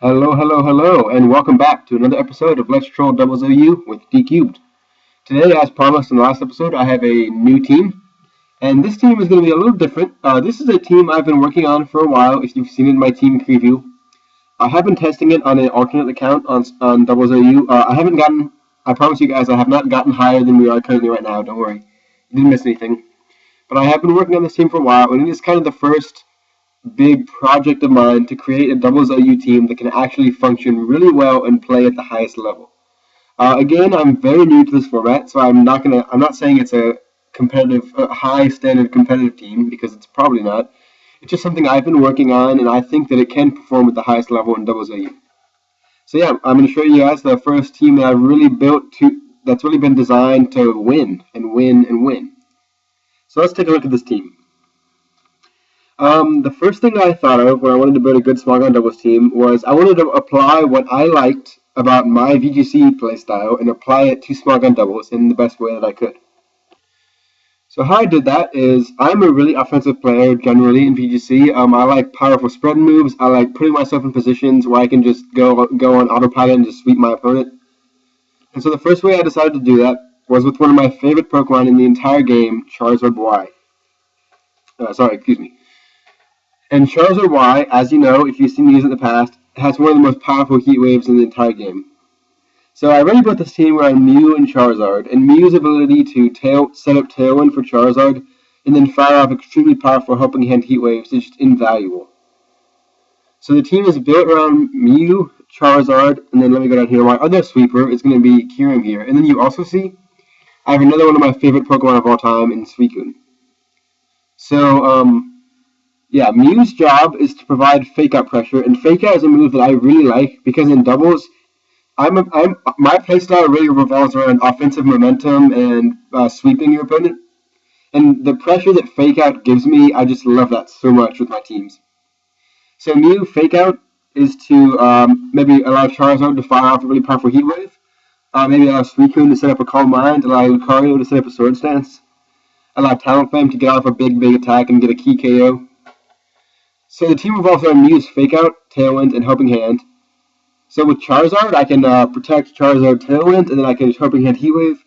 Hello, hello, hello, and welcome back to another episode of Let's Troll Doubles OU with D Cubed. Today, as promised in the last episode, I have a new team, and this team is going to be a little different. This is a team I've been working on for a while. If you've seen it in my team preview, I have been testing it on an alternate account on Doubles OU. I promise you guys, I have not gotten higher than we are currently right now. Don't worry, you didn't miss anything. But I have been working on this team for a while, and it is kind of the first big project of mine to create a doubles OU team that can actually function really well and play at the highest level. Again, I'm very new to this format, so I'm not saying it's a high standard competitive team because it's probably not. It's just something I've been working on, and I think that it can perform at the highest level in doubles OU. So yeah, I'm going to show you guys the first team that I've really that's really been designed to win and win and win. So let's take a look at this team. The first thing I thought of when I wanted to build a good small gun doubles team was I wanted to apply what I liked about my VGC playstyle and apply it to small gun doubles in the best way that I could. So how I did that is I'm a really offensive player generally in VGC. I like powerful spread moves. I like putting myself in positions where I can just go on autopilot and just sweep my opponent. And so the first way I decided to do that was with one of my favorite Pokemon in the entire game, Charizard Y. And Charizard Y, as you know, if you've seen me use it in the past, has one of the most powerful heat waves in the entire game. So I already built this team around Mew and Charizard, and Mew's ability to set up Tailwind for Charizard and then fire off extremely powerful helping hand heat waves is just invaluable. So the team is built around Mew, Charizard, and then let me go down here. My other sweeper is going to be Kyurem here. And then you also see I have another one of my favorite Pokemon of all time in Suicune. So, yeah, Mew's job is to provide fake out pressure, and fake out is a move that I really like because in doubles, my playstyle really revolves around offensive momentum and sweeping your opponent. And the pressure that fake out gives me, I just love that so much with my teams. So Mew fake out is to maybe allow Charizard to fire off a really powerful heat wave. Maybe allow Suicune to set up a Calm Mind, allow Lucario to set up a Sword Stance, allow Talonflame to get off a big attack and get a key KO. So the team revolves around Mew's Fake Out, Tailwind, and Helping Hand. So with Charizard, I can protect Charizard Tailwind, and then I can Helping Hand Heat Wave.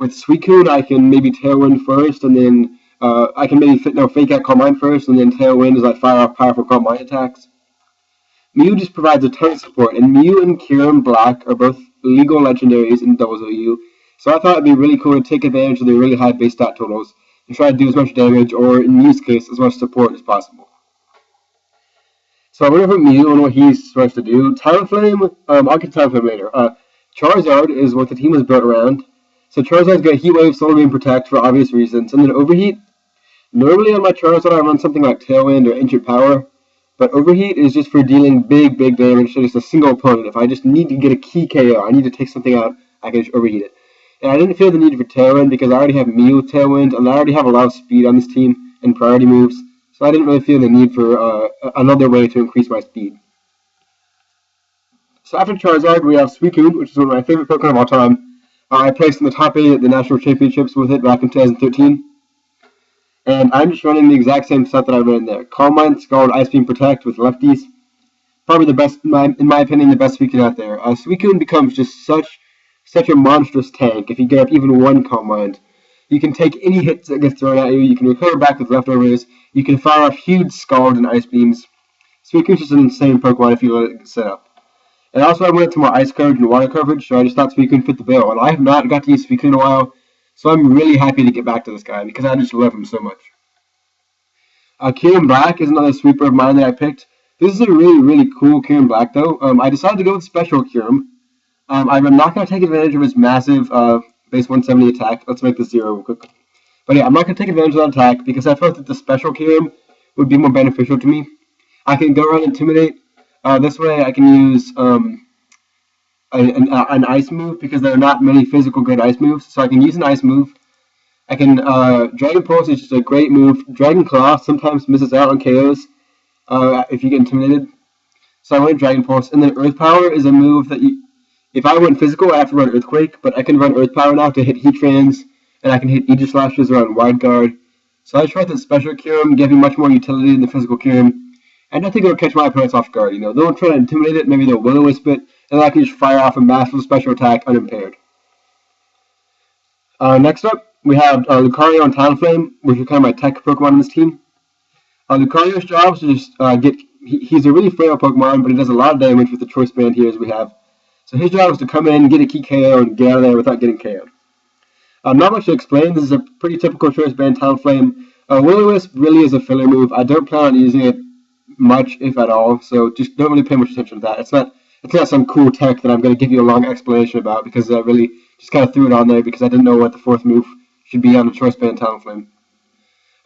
With Suicune, I can maybe Tailwind first, and then I can maybe Fake Out Calm Mind first, and then Tailwind as I fire off powerful Calm Mind attacks. Mew just provides a ton of support, and Mew and Kyurem Black are both legal legendaries in Doubles OU, so I thought it'd be really cool to take advantage of their really high base stat totals and try to do as much damage, or in Mew's case, as much support as possible. So I went over Mew and what he's supposed to do. Talonflame, I'll get Talonflame later. Charizard is what the team was built around. So Charizard's got Heat Wave, Solar Beam, Protect for obvious reasons, and then Overheat. Normally on my Charizard I run something like Tailwind or Ancient Power, but Overheat is just for dealing big damage to just a single opponent. If I just need to get a key KO, I need to take something out, I can just Overheat it. And I didn't feel the need for Tailwind because I already have Mew with Tailwind, and I already have a lot of speed on this team and priority moves, so I didn't really feel the need for another way to increase my speed. So after Charizard, we have Suicune, which is one of my favorite Pokemon of all time. I placed in the top 8 at the National Championships with it back in 2013. And I'm just running the exact same stuff that I ran there. Calm Mind, Scald, Ice Beam, Protect with lefties. Probably the best, in my opinion, the best Suicune out there. Suicune becomes just such a monstrous tank if you get up even one Calm Mind. You can take any hits that gets thrown at you, you can recover back with leftovers, you can fire off huge Scald and Ice Beams. Suicune's just an insane Pokemon if you let it set up. And also I went to more Ice coverage and Water coverage, so I just thought Suicune fit the bill. And I have not got to use Suicune in a while, so I'm really happy to get back to this guy because I just love him so much. Kyurem Black is another sweeper of mine that I picked. This is a really cool Kyurem Black though. I decided to go with Special Kyurem. I'm not going to take advantage of his massive base 170 attack. Let's make this 0 real quick. But yeah, I'm not going to take advantage of that attack because I felt that the Special Kyurem would be more beneficial to me. I can go around and Intimidate. This way I can use an ice move because there are not many physical good ice moves. So I can use an ice move. I can Dragon Pulse is just a great move. Dragon Claw sometimes misses out on KOs if you get intimidated. So I went Dragon Pulse, and then Earth Power is a move that if I went physical, I have to run Earthquake, but I can run Earth Power now to hit Heatrans, and I can hit Aegis Slashes around Wide Guard. So I tried the Special Kyurem, gave me much more utility than the physical Kyurem. and I think it'll catch my opponents off guard. They'll try to intimidate it, maybe they'll will-o-wisp it, and I can just fire off a massive special attack unimpaired. Next up, we have Lucario and Talonflame, which are kind of my tech Pokemon in this team. Lucario's job is to just he's a really frail Pokemon, but he does a lot of damage with the Choice Band here as we have. So his job is to come in, get a key KO, and get out of there without getting KO'd. Not much to explain. This is a pretty typical Choice Band Talonflame. Will-o-wisp really is a filler move. I don't plan on using it much, if at all, so just don't really pay much attention to that. It's not some cool tech that I'm going to give you a long explanation about, because I really just kind of threw it on there because I didn't know what the fourth move should be on the Choice Band Talonflame.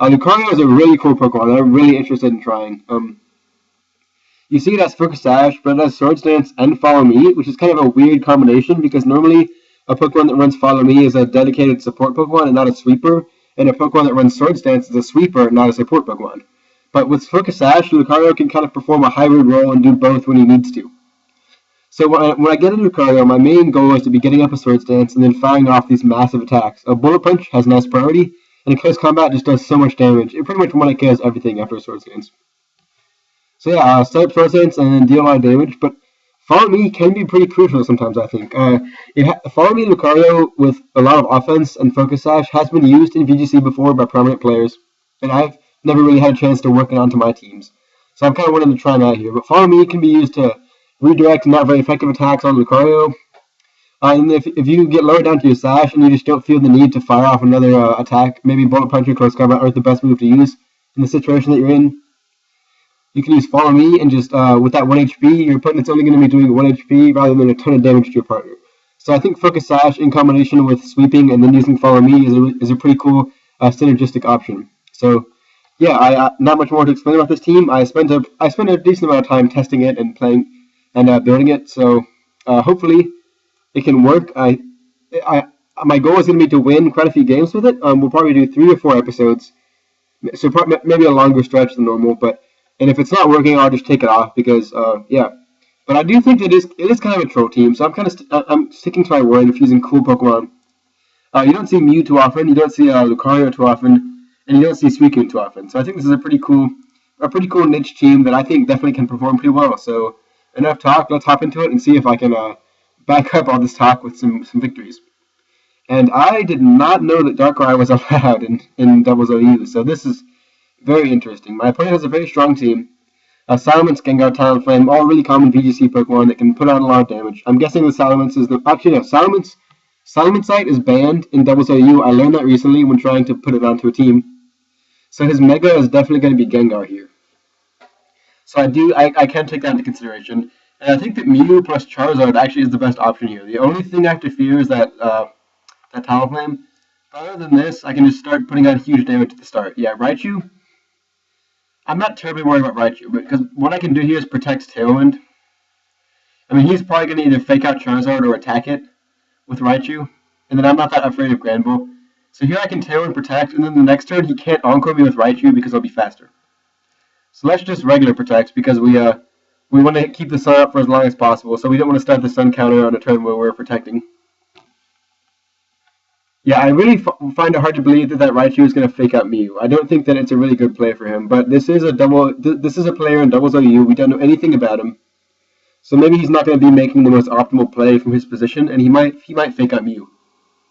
Lucario is a really cool Pokemon that I'm really interested in trying. You see it has Focus Sash, but it has Swords Dance and Follow Me, which is kind of a weird combination because normally a Pokemon that runs Follow Me is a dedicated support Pokemon and not a sweeper, and a Pokemon that runs Swords Dance is a sweeper and not a support Pokemon. But with Focus Sash, Lucario can kind of perform a hybrid role and do both when he needs to. So when I get a Lucario, my main goal is to be getting up a Swords Dance and then firing off these massive attacks. A Bullet Punch has nice priority, and in close combat just does so much damage. It pretty much one-hit everything after a Swords Dance. So yeah, set up Swords Dance and then deal a lot of damage, but Follow Me can be pretty crucial sometimes, I think. Follow Me Lucario with a lot of offense and Focus Sash has been used in VGC before by prominent players, and I've never really had a chance to work it onto my teams. So I'm kind of wanting to try them out here. But Follow Me can be used to redirect not very effective attacks on Lucario. And if you get lower down to your Sash and you just don't feel the need to fire off another attack, maybe Bullet Punch or Close Combat aren't the best move to use in the situation that you're in, you can use Follow Me and just, with that 1 HP, your opponent's only going to be doing 1 HP rather than a ton of damage to your partner. So I think Focus Sash in combination with sweeping and then using Follow Me is a pretty cool synergistic option. So yeah, not much more to explain about this team. I spent a decent amount of time testing it and playing and building it. So hopefully it can work. My goal is going to be to win quite a few games with it. We'll probably do 3 or 4 episodes, so maybe a longer stretch than normal. And if it's not working, I'll just take it off because yeah. But I do think it is kind of a troll team, so I'm sticking to my word of using cool Pokemon. You don't see Mew too often, you don't see Lucario too often, and you don't see Suicune too often. So I think this is a pretty cool niche team that I think definitely can perform pretty well. So enough talk, let's hop into it and see if I can back up all this talk with some victories. And I did not know that Darkrai was allowed in Double OU, so this is very interesting. My opponent has a very strong team. Salamence, Gengar, Talonflame, all really common VGC Pokemon that can put out a lot of damage. I'm guessing the Salamence is Salamence is banned in Double OU. I learned that recently when trying to put it onto a team. So his Mega is definitely going to be Gengar here. So I can take that into consideration. And I think that Mew plus Charizard actually is the best option here. The only thing I have to fear is that Talonflame. But other than this, I can just start putting out huge damage at the start. Yeah, Raichu. I'm not terribly worried about Raichu, because what I can do here is protect Tailwind. I mean, he's probably going to either fake out Charizard or attack it with Raichu, and then I'm not that afraid of Granbull. So here I can Tailwind protect, and then the next turn he can't Encore me with Raichu because I'll be faster. So let's just regular protect, because we want to keep the sun up for as long as possible, so we don't want to start the sun counter on a turn where we're protecting. Yeah, I really find it hard to believe that Raichu is going to fake out Mew. I don't think that it's a really good play for him, but this is a player in Double OU. We don't know anything about him, so maybe he's not going to be making the most optimal play from his position, and he might fake out Mew.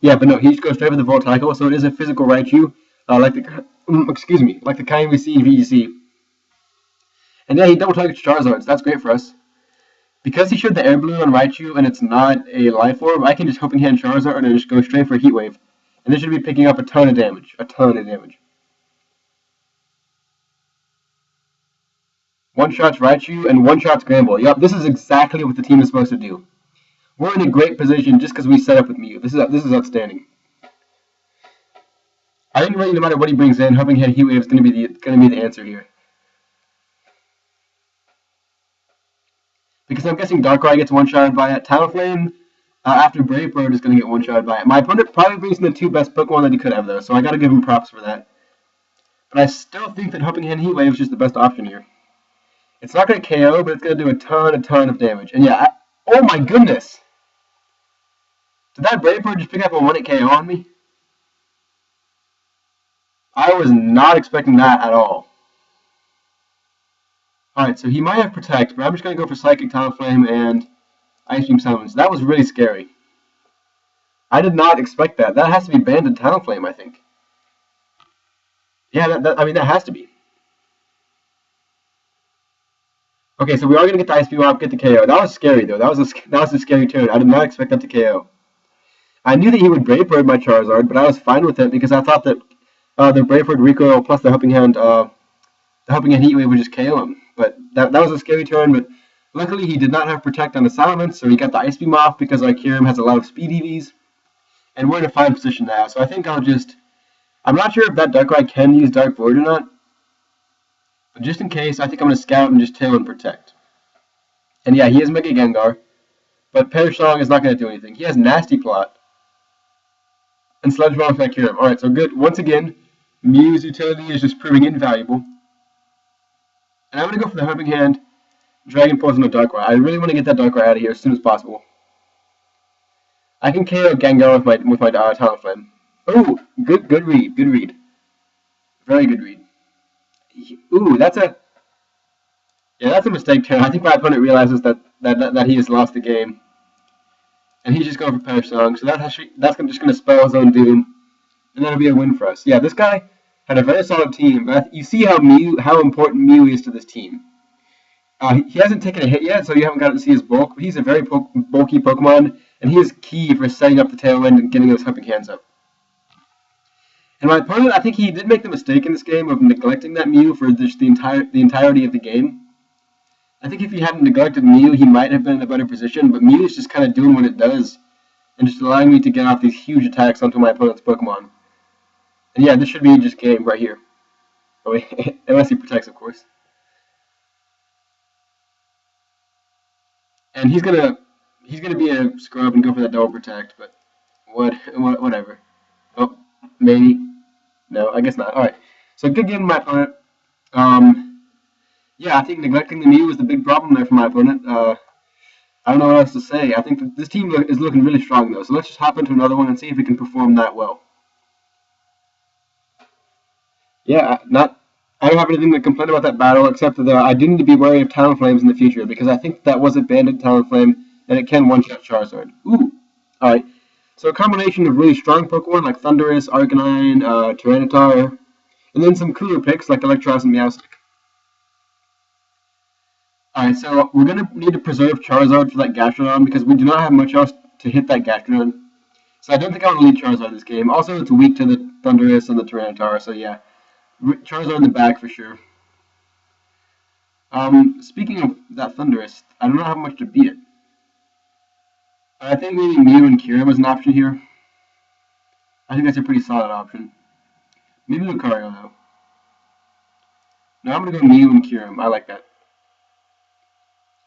Yeah, but no, he just goes straight for the Voltaico, so it is a physical Raichu, like the kind we see in VGC. And yeah, he double targets Charizard, so that's great for us. Because he showed the Air Balloon on Raichu and it's not a Life Orb, I can just Helping Hand Charizard and just go straight for a Heat Wave. And this should be picking up a ton of damage. One-shots Raichu and one-shots Granbull. Yup, this is exactly what the team is supposed to do. We're in a great position just because we set up with Mew. This is outstanding. I think really no matter what he brings in, Helping Hand Heat Wave is going to be the answer here. Because I'm guessing Darkrai gets one-shotted by it. Talonflame, after Brave Bird, is going to get one-shotted by it. My opponent probably brings in the 2 best Pokemon that he could have, though, so I got to give him props for that. But I still think that Helping Hand Heat Wave is just the best option here. It's not going to KO, but it's going to do a ton of damage. And yeah, oh my goodness! Did that Brave Bird just pick up a 1-hit KO on me? I was not expecting that at all. Alright, so he might have Protect, but I'm just going to go for Psychic Talonflame and Ice Beam Summons. That was really scary. I did not expect that. That has to be banned in Talonflame, I think. Yeah, I mean, that has to be. Okay, so we are going to get the Ice Beam off, get the KO. That was scary, though. That was a scary turn. I did not expect that to KO. I knew that he would Brave Bird my Charizard, but I was fine with it because I thought that the Brave Bird recoil plus the Helping Hand Heat Wave would just KO him. But that was a scary turn, but luckily he did not have Protect on the Salamence, so he got the Ice Beam off because our Kyurem has a lot of speed EVs. And we're in a fine position now, so I think I'm not sure if that Darkrai can use Dark Void or not. But just in case, I think I'm going to Scout and just Tail and Protect. And yeah, he has Mega Gengar, but Perish Song is not going to do anything. He has Nasty Plot. And Sludge Bomb can cure him. Alright, so good. Once again, Mew's utility is just proving invaluable. And I'm going to go for the Helping Hand, Dragon Pulse, and the Darkrai. I really want to get that Darkrai out of here as soon as possible. I can KO Gengar with my Talonflame. Oh, good read, good read. Very good read. Ooh, that's a mistake turn. I think my opponent realizes that he has lost the game. And he's just going for Perish Song, so that's just going to spell his own doom, and that'll be a win for us. Yeah, this guy had a very solid team, but you see how important Mew is to this team. He hasn't taken a hit yet, so you haven't gotten to see his bulk, but he's a very bulky Pokemon, and he is key for setting up the Tailwind and getting those Helping Hands up. And my opponent, I think he did make the mistake in this game of neglecting that Mew for the entirety of the game. I think if he hadn't neglected Mew, he might have been in a better position, but Mew is just kind of doing what it does, and just allowing me to get off these huge attacks onto my opponent's Pokemon. And yeah, this should be just game right here. Oh, wait, unless he protects, of course. And he's gonna be a scrub and go for that double protect, but whatever. Oh, maybe. No, I guess not. Alright. So good game, my opponent. Yeah, I think neglecting the Mew was the big problem there for my opponent. I don't know what else to say. I think that this team is looking really strong, though. So let's just hop into another one and see if we can perform that well. Yeah, I don't have anything to complain about that battle, except that I do need to be wary of Talonflames in the future, because I think that was a banded Talonflame, and it can one-shot Charizard. Ooh! Alright. So a combination of really strong Pokemon like Thundurus, Arcanine, Tyranitar, and then some cooler picks like Electros and Meowstic. Alright, so we're going to need to preserve Charizard for that Gastrodon because we do not have much else to hit that Gastrodon. So I don't think I want to lead Charizard this game. Also, it's weak to the Thundurus and the Tyranitar, so yeah. Charizard in the back for sure. Speaking of that Thundurus, I don't know how much to beat it. I think maybe Mew and Kyurem is an option here. I think that's a pretty solid option. Maybe Lucario, though. No, I'm going to go Mew and Kyurem. I like that.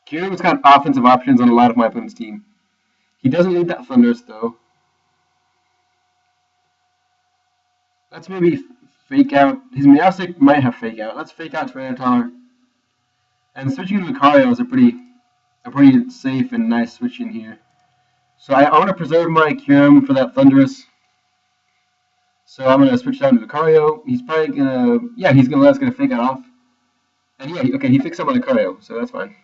Kyurem's got offensive options on a lot of my opponent's team. He doesn't need that Thundurus, though. Let's maybe fake out. His Meowstic might have fake out. Let's fake out Tyranitar. And switching to Lucario is a pretty safe and nice switch in here. So I want to preserve my Kyurem for that Thundurus. So I'm going to switch down to Lucario. He's probably going to... Yeah, he's going to let us get a fake out off. And yeah, okay, he fixed up on Lucario, so that's fine.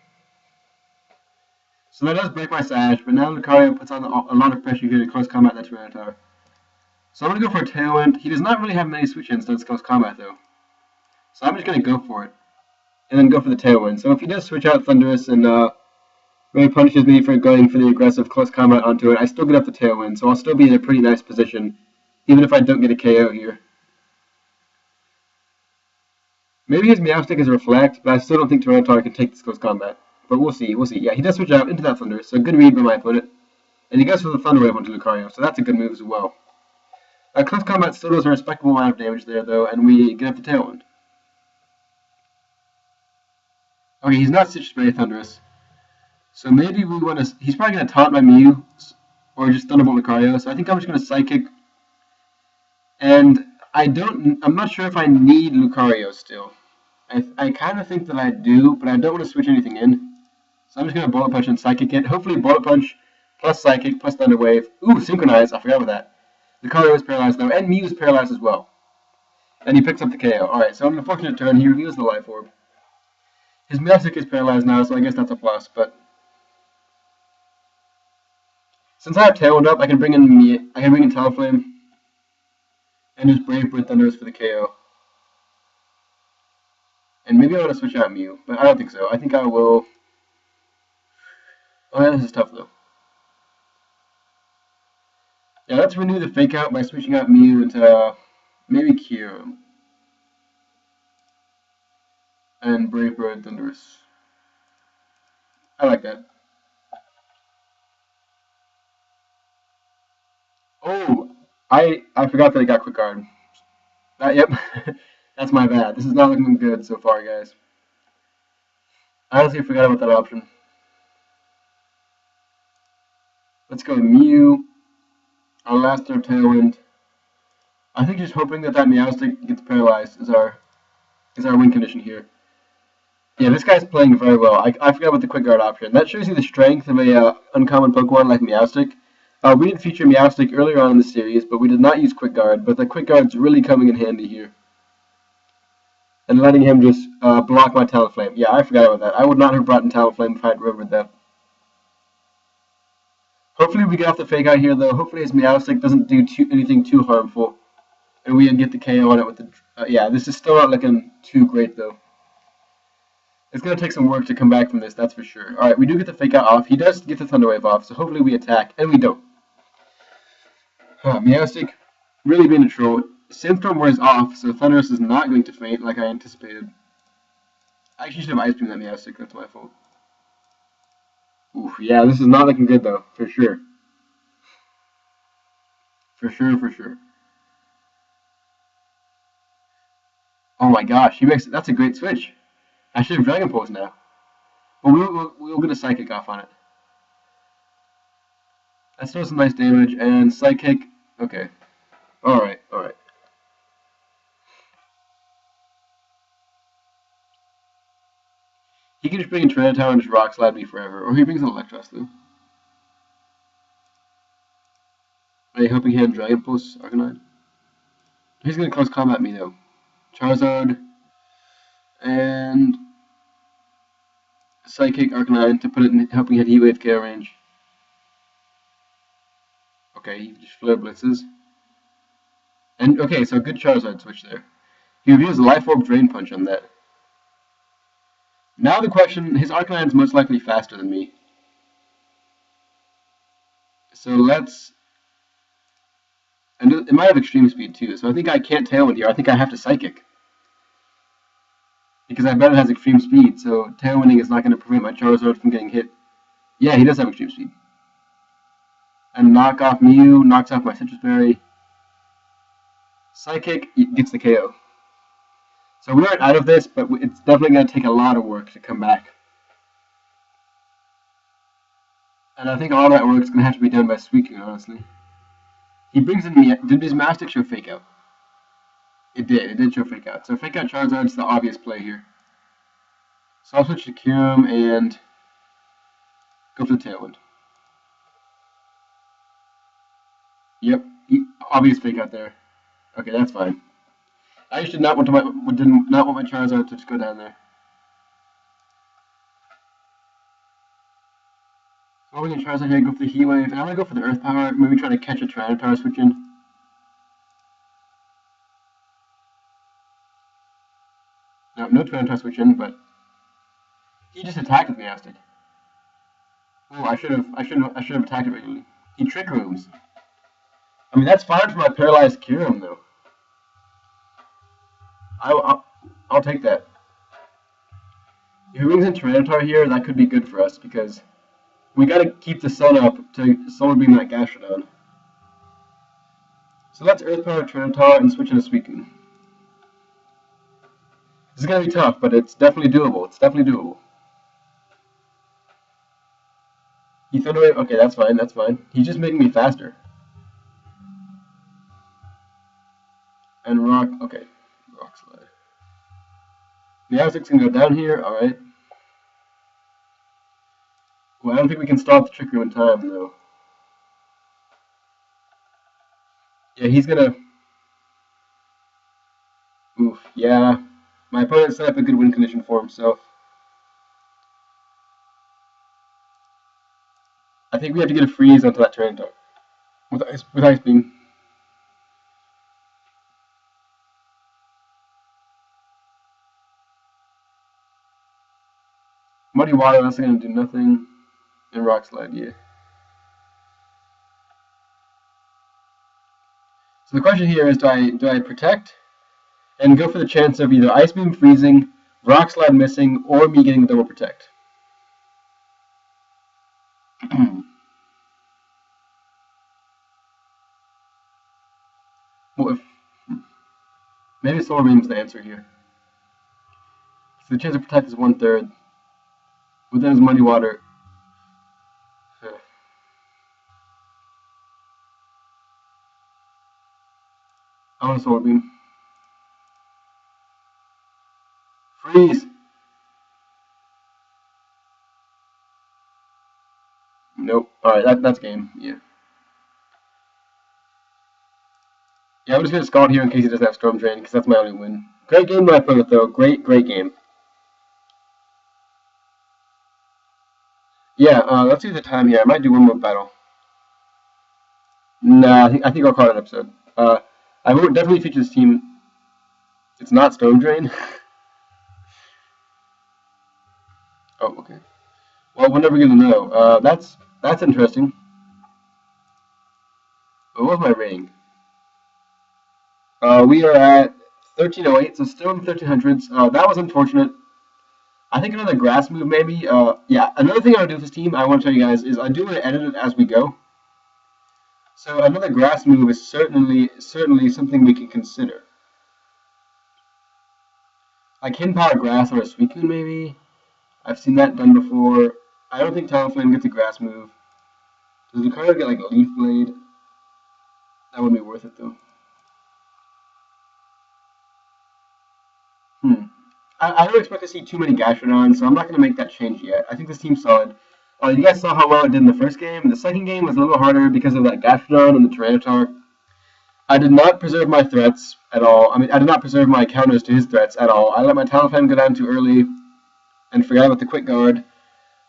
So that does break my Sash, but now Lucario puts on a lot of pressure here to close combat that Tyranitar. So I'm going to go for a Tailwind. He does not really have many switch-ins to close combat, though. So I'm just going to go for it. And then go for the Tailwind. So if he does switch out Thundurus and really punishes me for going for the aggressive close combat onto it, I still get up the Tailwind. So I'll still be in a pretty nice position, even if I don't get a KO here. Maybe his Meowstic is a Reflect, but I still don't think Tyranitar can take this close combat. But we'll see, we'll see. Yeah, he does switch out into that Thundurus, so good read by my opponent. And he goes for the Thunder Wave onto Lucario, so that's a good move as well. Close combat still does a respectable amount of damage there, though, and we get up the Tailwind. Okay, he's not Stitch Spray Thundurus. So maybe we want to... He's probably going to taunt my Mew, or just Thunderbolt Lucario, so I think I'm just going to Psychic. And I'm not sure if I need Lucario still. I kind of think that I do, but I don't want to switch anything in. So I'm just going to Bullet Punch and Psychic it. Hopefully Bullet Punch plus Psychic plus Thunder Wave. Ooh, Synchronize, I forgot about that. Lucario is paralyzed though, and Mew is paralyzed as well. And he picks up the KO. Alright, so on an unfortunate turn, he reveals the Life Orb. His Meowstic is paralyzed now, so I guess that's a plus, but since I have Tailwind up, I can bring in Talonflame and just Brave Bird Thundurus for the KO. And maybe I want to switch out Mew, but I don't think so. I think I will. Oh yeah, this is tough though. Yeah, let's renew the Fake Out by switching out Mew into maybe Kyurem and Brave Bird Thundurus. I like that. Oh, I forgot that I got Quick Guard. Yep, that's my bad. This is not looking good so far, guys. I honestly forgot about that option. Let's go Mew. Our last turn Tailwind. I think just hoping that Meowstic gets paralyzed is our win condition here. Yeah, this guy's playing very well. I forgot about the Quick Guard option. That shows you the strength of a uncommon Pokemon like Meowstic. We didn't feature Meowstic earlier on in the series, but we did not use Quick Guard. But the Quick Guard's really coming in handy here. And letting him just block my Talonflame. Yeah, I forgot about that. I would not have brought in Talonflame if I had remembered that. Hopefully we get off the Fake Out here, though. Hopefully his Meowstic doesn't do anything too harmful. And we can get the KO on it with the... yeah, this is still not looking too great, though. It's going to take some work to come back from this, that's for sure. Alright, we do get the Fake Out off. He does get the Thunder Wave off, so hopefully we attack. And we don't. Meowstic really being a troll. Sandstorm wears off, so Thundurus is not going to faint like I anticipated. I actually should have Ice Beam that Meowstic, that's my fault. Oof, yeah, this is not looking good though, for sure. For sure. Oh my gosh, that's a great switch. I should have Dragon Pulse now. But we'll get a Psychic off on it. That still some nice damage, and Psychic, okay. Alright. He can just bring in Tyranitar and just Rock Slide me forever, or he brings in Electros though. Are you hoping he had Dragon Pulse Arcanine? He's gonna close combat me though. Charizard and Psychic Arcanine to put it in helping hit Heat Wave KO range. Okay, he just Flare Blitzes. And okay, so good Charizard switch there. He would use Life Orb Drain Punch on that. Now the question, his Arcanine is most likely faster than me. So let's... And it might have Extreme Speed too, so I think I can't Tailwind here. I think I have to Psychic. Because I bet it has Extreme Speed, so Tailwinding is not going to prevent my Charizard from getting hit. Yeah, he does have Extreme Speed. And knock off Mew, knocks off my Citrus Berry. Psychic gets the KO. So we aren't out of this, but it's definitely going to take a lot of work to come back. And I think all that work is going to have to be done by Suicune, honestly. He brings in did his Meowstic show Fake Out? It did show Fake Out. So Fake Out Charizard's the obvious play here. So I'll switch to Kyurem and go for the Tailwind. Yep, obvious Fake Out there. Okay, that's fine. I just did not want my Charizard to just go down there. So we're going to Charizard here, go for the Heat Wave, and I'm going to go for the Earth Power, maybe try to catch a Tyranitar switch in. No Tyranitar switch in, but he just attacked with Meowstic. Oh, I should have attacked it regularly. He Trick Rooms. I mean, that's fine for my paralyzed Kyurem, though. I'll take that. If he brings in Tyranitar here, that could be good for us, because we gotta keep the sun up to Solar Beam that Gastrodon. So let's Earth Power Tyranitar and switch into Suicune. This is gonna be tough, but it's definitely doable. He Thunder Wave, okay, that's fine. He's just making me faster. And Rock, okay. Rock Slide. Meowstic's gonna go down here, alright. Well, I don't think we can stop the Trick Room in time, though. Yeah, he's gonna... Oof, yeah. My opponent set up a good win condition for himself. I think we have to get a freeze onto that Tyranitar with Ice Beam. Muddy Water, that's going to do nothing. And Rock Slide, yeah. So the question here is, do I protect and go for the chance of either Ice Beam freezing, Rock Slide missing, or me getting double protect? Well, maybe Solar Beam's the answer here. So the chance of protect is 1/3. But then is Muddy Water. I want a Solar Beam. Freeze! Nope. Alright, that's game. Yeah. Yeah, I'm just going to Scald here in case he doesn't have Storm Drain, because that's my only win. Great game by opponent, though. Great game. Yeah, let's do the time here. I might do one more battle. Nah, I think I'll call it an episode. I will definitely feature this team. It's not Storm Drain. Oh, okay. Well, we're never gonna know. That's interesting. What was my rating? We are at 1308, so still in the 1300s. That was unfortunate. I think another grass move maybe. Yeah, another thing I would do with this team, I want to tell you guys, is I do want to edit it as we go. So another grass move is certainly something we can consider. I can power grass on a Suicune maybe. I've seen that done before. I don't think Talonflame gets a grass move. Does Lucario get like a Leaf Blade? That wouldn't be worth it though. I don't expect to see too many Gastrodons, so I'm not going to make that change yet. I think this team's solid. You guys saw how well it did in the first game. The second game was a little harder because of that Gastrodon and the Tyranitar. I did not preserve my threats at all. I mean, I did not preserve my counters to his threats at all. I let my Talonflame go down too early and forgot about the Quick Guard.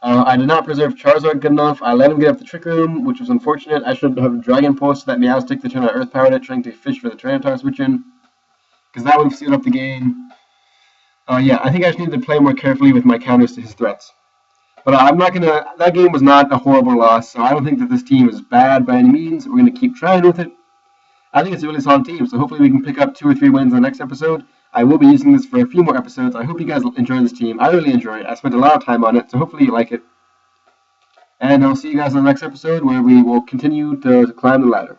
I did not preserve Charizard good enough. I let him get up the Trick Room, which was unfortunate. I should have Dragon Pulse so that Meowstic to turn on Earth Powered it, trying to fish for the Tyranitar switch in, because that would have sealed up the game. Yeah, I think I just need to play more carefully with my counters to his threats. But I'm not going to... That game was not a horrible loss, so I don't think that this team is bad by any means. We're going to keep trying with it. I think it's a really solid team, so hopefully we can pick up 2 or 3 wins in the next episode. I will be using this for a few more episodes. I hope you guys enjoy this team. I really enjoy it. I spent a lot of time on it, so hopefully you like it. And I'll see you guys in the next episode where we will continue to climb the ladder.